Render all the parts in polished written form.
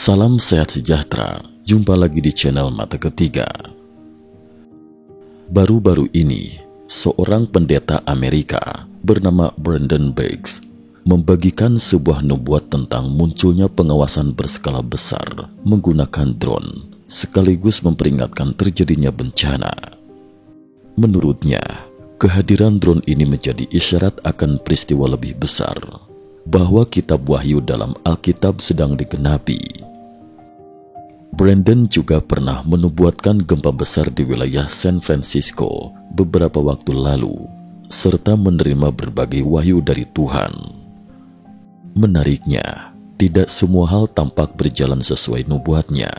Salam sehat sejahtera, jumpa lagi di channel Mata Ketiga. Baru-baru ini, seorang pendeta Amerika bernama Brandon Biggs membagikan sebuah nubuat tentang munculnya pengawasan berskala besar menggunakan drone, sekaligus memperingatkan terjadinya bencana. Menurutnya, kehadiran drone ini menjadi isyarat akan peristiwa lebih besar, bahwa kitab Wahyu dalam Alkitab sedang digenapi. Brandon juga pernah menubuatkan gempa besar di wilayah San Francisco beberapa waktu lalu, serta menerima berbagai wahyu dari Tuhan. Menariknya, tidak semua hal tampak berjalan sesuai nubuatnya.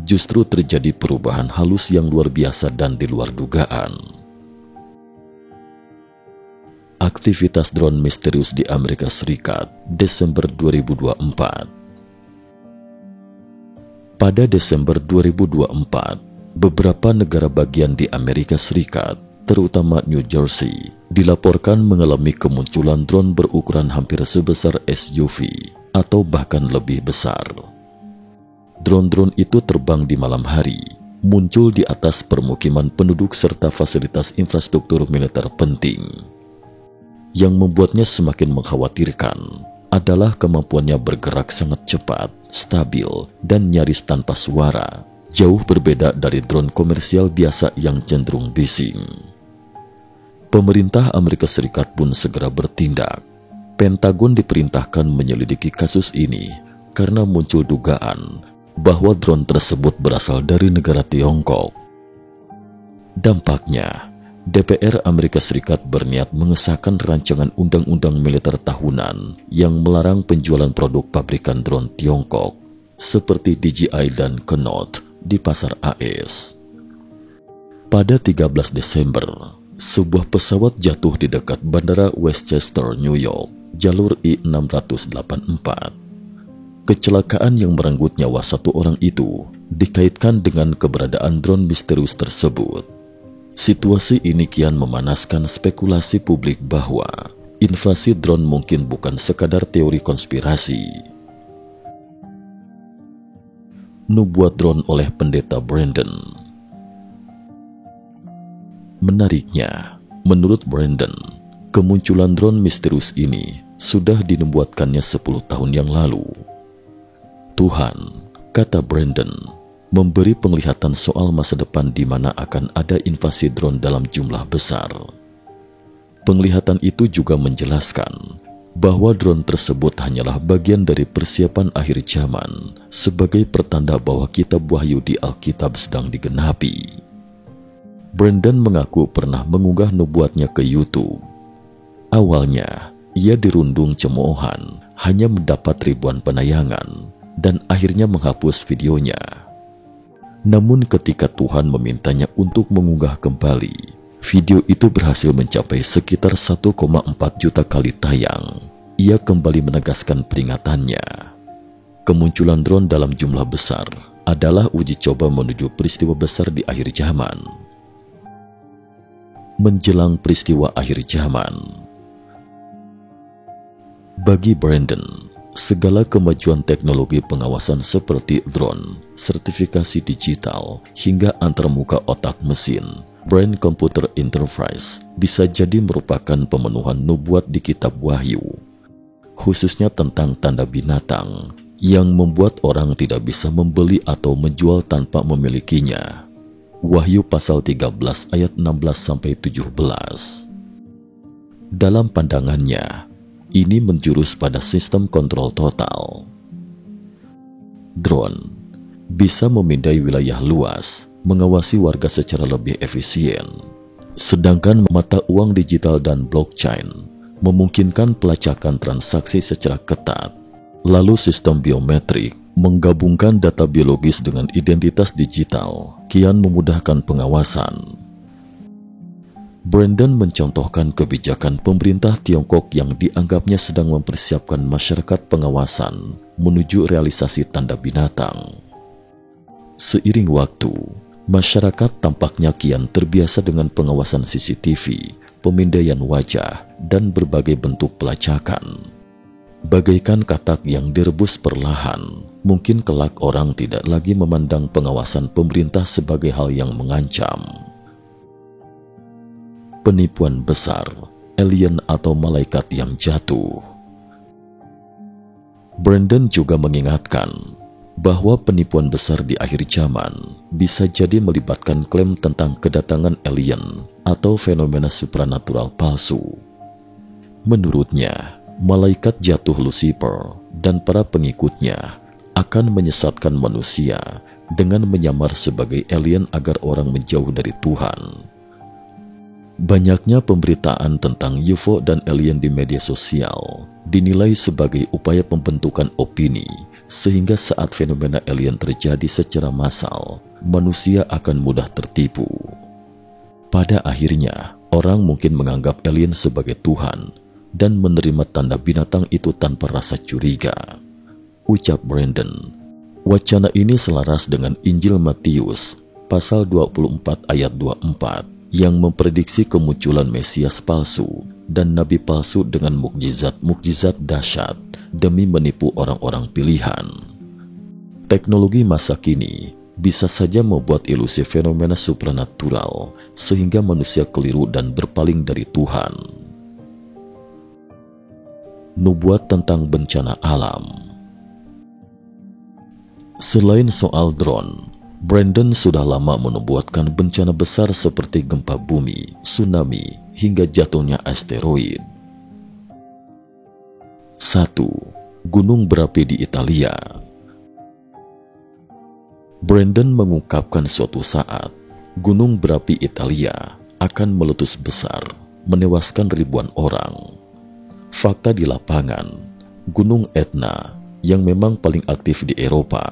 Justru terjadi perubahan halus yang luar biasa dan di luar dugaan. Aktivitas drone misterius di Amerika Serikat, Desember 2024. Pada Desember 2024, beberapa negara bagian di Amerika Serikat, terutama New Jersey, dilaporkan mengalami kemunculan drone berukuran hampir sebesar SUV atau bahkan lebih besar. Drone-drone itu terbang di malam hari, muncul di atas permukiman penduduk serta fasilitas infrastruktur militer penting. Yang membuatnya semakin mengkhawatirkan adalah kemampuannya bergerak sangat cepat, stabil, dan nyaris tanpa suara, jauh berbeda dari drone komersial biasa yang cenderung bising. Pemerintah Amerika Serikat pun segera bertindak. Pentagon diperintahkan menyelidiki kasus ini karena muncul dugaan bahwa drone tersebut berasal dari negara Tiongkok. Dampaknya, DPR Amerika Serikat berniat mengesahkan rancangan undang-undang militer tahunan yang melarang penjualan produk pabrikan drone Tiongkok seperti DJI dan Canot di pasar AS. Pada 13 Desember, sebuah pesawat jatuh di dekat Bandara Westchester, New York, jalur I-684. Kecelakaan yang merenggut nyawa satu orang itu dikaitkan dengan keberadaan drone misterius tersebut. Situasi ini kian memanaskan spekulasi publik bahwa invasi drone mungkin bukan sekadar teori konspirasi. Nubuat drone oleh pendeta Brandon. Menariknya, menurut Brandon, kemunculan drone misterius ini sudah dinubuatkannya 10 tahun yang lalu. Tuhan, kata Brandon, memberi penglihatan soal masa depan di mana akan ada invasi drone dalam jumlah besar. Penglihatan itu juga menjelaskan bahwa drone tersebut hanyalah bagian dari persiapan akhir zaman sebagai pertanda bahwa kitab Wahyu di Alkitab sedang digenapi. Brandon mengaku pernah mengunggah nubuatnya ke YouTube. Awalnya, ia dirundung cemoohan, hanya mendapat ribuan penayangan, dan akhirnya menghapus videonya. Namun ketika Tuhan memintanya untuk mengunggah kembali, video itu berhasil mencapai sekitar 1,4 juta kali tayang. Ia kembali menegaskan peringatannya. Kemunculan drone dalam jumlah besar adalah uji coba menuju peristiwa besar di akhir zaman. Menjelang peristiwa akhir zaman. Bagi Brandon, segala kemajuan teknologi pengawasan seperti drone, sertifikasi digital, hingga antarmuka otak mesin, brain computer interface, bisa jadi merupakan pemenuhan nubuat di kitab Wahyu, khususnya tentang tanda binatang yang membuat orang tidak bisa membeli atau menjual tanpa memilikinya. Wahyu pasal 13 ayat 16-17. Dalam pandangannya, ini menjurus pada sistem kontrol total. Drone bisa memindai wilayah luas, mengawasi warga secara lebih efisien. Sedangkan mata uang digital dan blockchain memungkinkan pelacakan transaksi secara ketat. Lalu sistem biometrik menggabungkan data biologis dengan identitas digital, kian memudahkan pengawasan. Brandon mencontohkan kebijakan pemerintah Tiongkok yang dianggapnya sedang mempersiapkan masyarakat pengawasan menuju realisasi tanda binatang. Seiring waktu, masyarakat tampaknya kian terbiasa dengan pengawasan CCTV, pemindaian wajah, dan berbagai bentuk pelacakan. Bagaikan katak yang direbus perlahan, mungkin kelak orang tidak lagi memandang pengawasan pemerintah sebagai hal yang mengancam. Penipuan besar, alien atau malaikat yang jatuh. Brandon juga mengingatkan bahwa penipuan besar di akhir zaman bisa jadi melibatkan klaim tentang kedatangan alien atau fenomena supranatural palsu. Menurutnya, malaikat jatuh Lucifer dan para pengikutnya akan menyesatkan manusia dengan menyamar sebagai alien agar orang menjauh dari Tuhan. Banyaknya pemberitaan tentang UFO dan alien di media sosial dinilai sebagai upaya pembentukan opini, sehingga saat fenomena alien terjadi secara massal, manusia akan mudah tertipu. Pada akhirnya, orang mungkin menganggap alien sebagai Tuhan dan menerima tanda binatang itu tanpa rasa curiga. Ucap Brandon, wacana ini selaras dengan Injil Matius pasal 24 ayat 24 yang memprediksi kemunculan Mesias palsu dan nabi palsu dengan mukjizat-mukjizat dahsyat demi menipu orang-orang pilihan. Teknologi masa kini bisa saja membuat ilusi fenomena supranatural sehingga manusia keliru dan berpaling dari Tuhan. Nubuat tentang bencana alam. Selain soal drone, Brandon sudah lama menubuatkan bencana besar seperti gempa bumi, tsunami, hingga jatuhnya asteroid. 1. Gunung berapi di Italia. Brandon mengungkapkan suatu saat, gunung berapi Italia akan meletus besar, menewaskan ribuan orang. Fakta di lapangan, Gunung Etna yang memang paling aktif di Eropa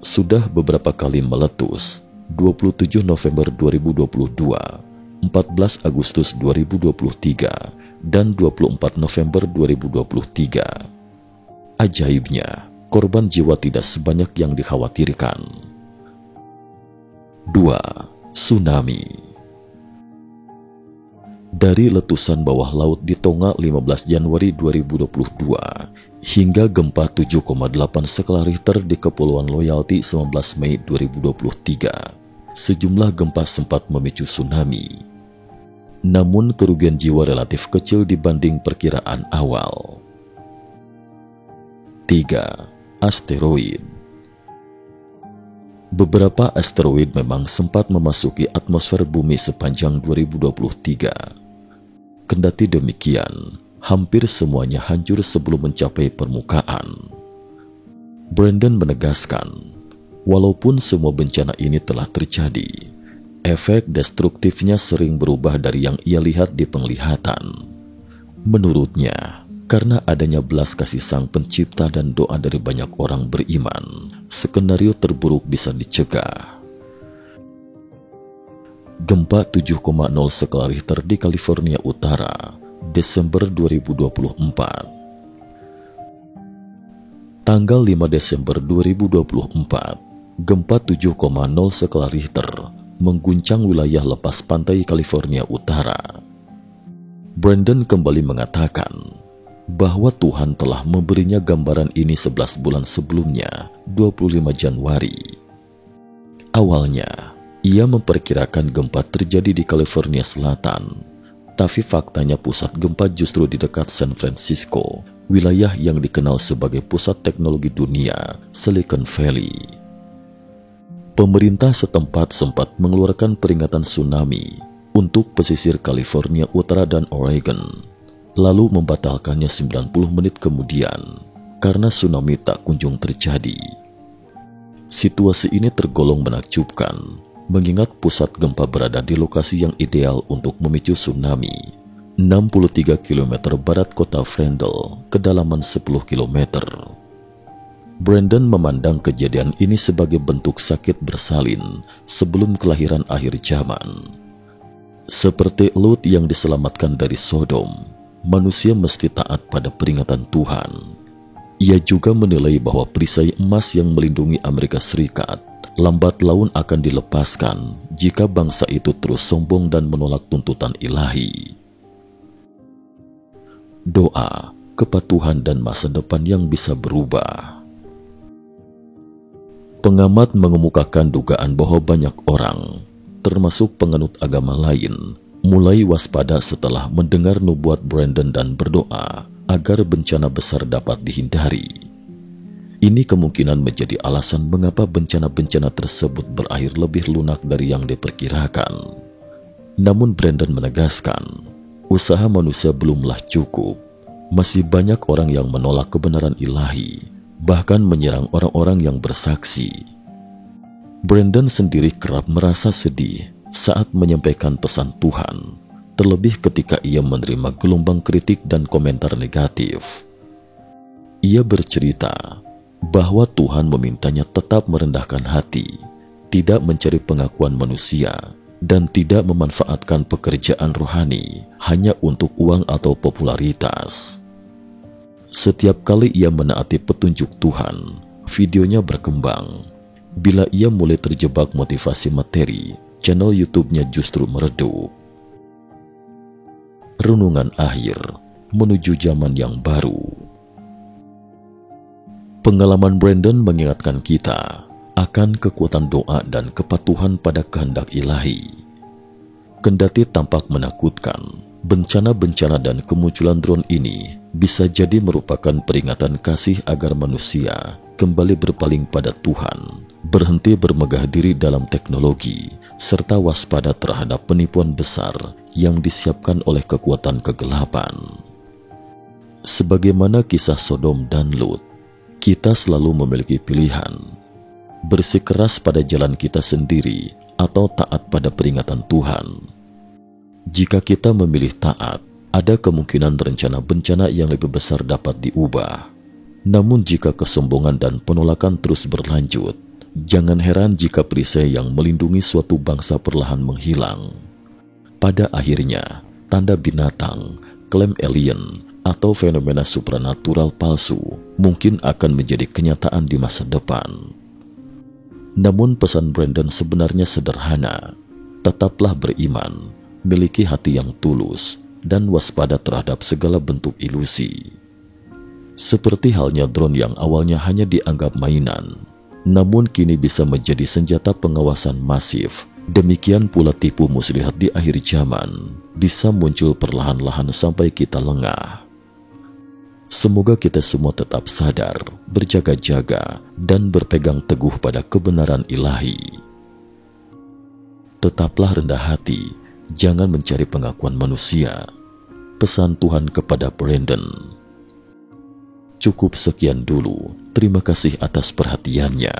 sudah beberapa kali meletus 27 November 2022, 14 Agustus 2023, dan 24 November 2023. Ajaibnya, korban jiwa tidak sebanyak yang dikhawatirkan. 2. Tsunami. Dari letusan bawah laut di Tonga 15 Januari 2022 hingga gempa 7,8 skala Richter di Kepulauan Loyalty 19 Mei 2023, sejumlah gempa sempat memicu tsunami. Namun kerugian jiwa relatif kecil dibanding perkiraan awal. 3. Asteroid. Beberapa asteroid memang sempat memasuki atmosfer bumi sepanjang 2023. Kendati demikian, hampir semuanya hancur sebelum mencapai permukaan. Brandon menegaskan, walaupun semua bencana ini telah terjadi, efek destruktifnya sering berubah dari yang ia lihat di penglihatan. Menurutnya, karena adanya belas kasih Sang Pencipta dan doa dari banyak orang beriman, skenario terburuk bisa dicegah. Gempa 7,0 skala Richter di California Utara, Desember 2024. Tanggal 5 Desember 2024, gempa 7,0 skala Richter mengguncang wilayah lepas pantai California Utara. Brandon kembali mengatakan bahwa Tuhan telah memberinya gambaran ini 11 bulan sebelumnya, 25 Januari. Awalnya, ia memperkirakan gempa terjadi di California Selatan, tapi faktanya pusat gempa justru di dekat San Francisco, wilayah yang dikenal sebagai pusat teknologi dunia, Silicon Valley. Pemerintah setempat sempat mengeluarkan peringatan tsunami untuk pesisir California Utara dan Oregon, lalu membatalkannya 90 menit kemudian karena tsunami tak kunjung terjadi. Situasi ini tergolong menakjubkan, mengingat pusat gempa berada di lokasi yang ideal untuk memicu tsunami, 63 km barat kota Frendel, kedalaman 10 km. Brandon memandang kejadian ini sebagai bentuk sakit bersalin sebelum kelahiran akhir zaman. Seperti Lot yang diselamatkan dari Sodom, manusia mesti taat pada peringatan Tuhan. Ia juga menilai bahwa perisai emas yang melindungi Amerika Serikat lambat laun akan dilepaskan jika bangsa itu terus sombong dan menolak tuntutan ilahi. Doa, kepatuhan dan masa depan yang bisa berubah. Pengamat mengemukakan dugaan bahwa banyak orang, termasuk penganut agama lain, mulai waspada setelah mendengar nubuat Brandon dan berdoa agar bencana besar dapat dihindari. Ini kemungkinan menjadi alasan mengapa bencana-bencana tersebut berakhir lebih lunak dari yang diperkirakan. Namun Brandon menegaskan, usaha manusia belumlah cukup. Masih banyak orang yang menolak kebenaran ilahi, bahkan menyerang orang-orang yang bersaksi. Brandon sendiri kerap merasa sedih saat menyampaikan pesan Tuhan, terlebih ketika ia menerima gelombang kritik dan komentar negatif. Ia bercerita bahwa Tuhan memintanya tetap merendahkan hati, tidak mencari pengakuan manusia, dan tidak memanfaatkan pekerjaan rohani hanya untuk uang atau popularitas. Setiap kali ia menaati petunjuk Tuhan, videonya berkembang. Bila ia mulai terjebak motivasi materi, channel YouTube-nya justru meredup. Renungan akhir menuju zaman yang baru. Pengalaman Brandon mengingatkan kita akan kekuatan doa dan kepatuhan pada kehendak ilahi. Kendati tampak menakutkan, bencana-bencana dan kemunculan drone ini bisa jadi merupakan peringatan kasih agar manusia kembali berpaling pada Tuhan, berhenti bermegah diri dalam teknologi, serta waspada terhadap penipuan besar yang disiapkan oleh kekuatan kegelapan. Sebagaimana kisah Sodom dan Lut, kita selalu memiliki pilihan, bersikeras pada jalan kita sendiri atau taat pada peringatan Tuhan. Jika kita memilih taat, ada kemungkinan rencana bencana yang lebih besar dapat diubah. Namun jika kesombongan dan penolakan terus berlanjut, jangan heran jika perisai yang melindungi suatu bangsa perlahan menghilang. Pada akhirnya, tanda binatang, klaim alien, atau fenomena supranatural palsu mungkin akan menjadi kenyataan di masa depan. Namun pesan Brandon sebenarnya sederhana. Tetaplah beriman, miliki hati yang tulus, dan waspada terhadap segala bentuk ilusi. Seperti halnya drone yang awalnya hanya dianggap mainan, namun kini bisa menjadi senjata pengawasan masif. Demikian pula tipu muslihat di akhir zaman bisa muncul perlahan-lahan sampai kita lengah. Semoga kita semua tetap sadar, berjaga-jaga, dan berpegang teguh pada kebenaran ilahi. Tetaplah rendah hati, jangan mencari pengakuan manusia. Pesan Tuhan kepada Brandon. Cukup sekian dulu, terima kasih atas perhatiannya.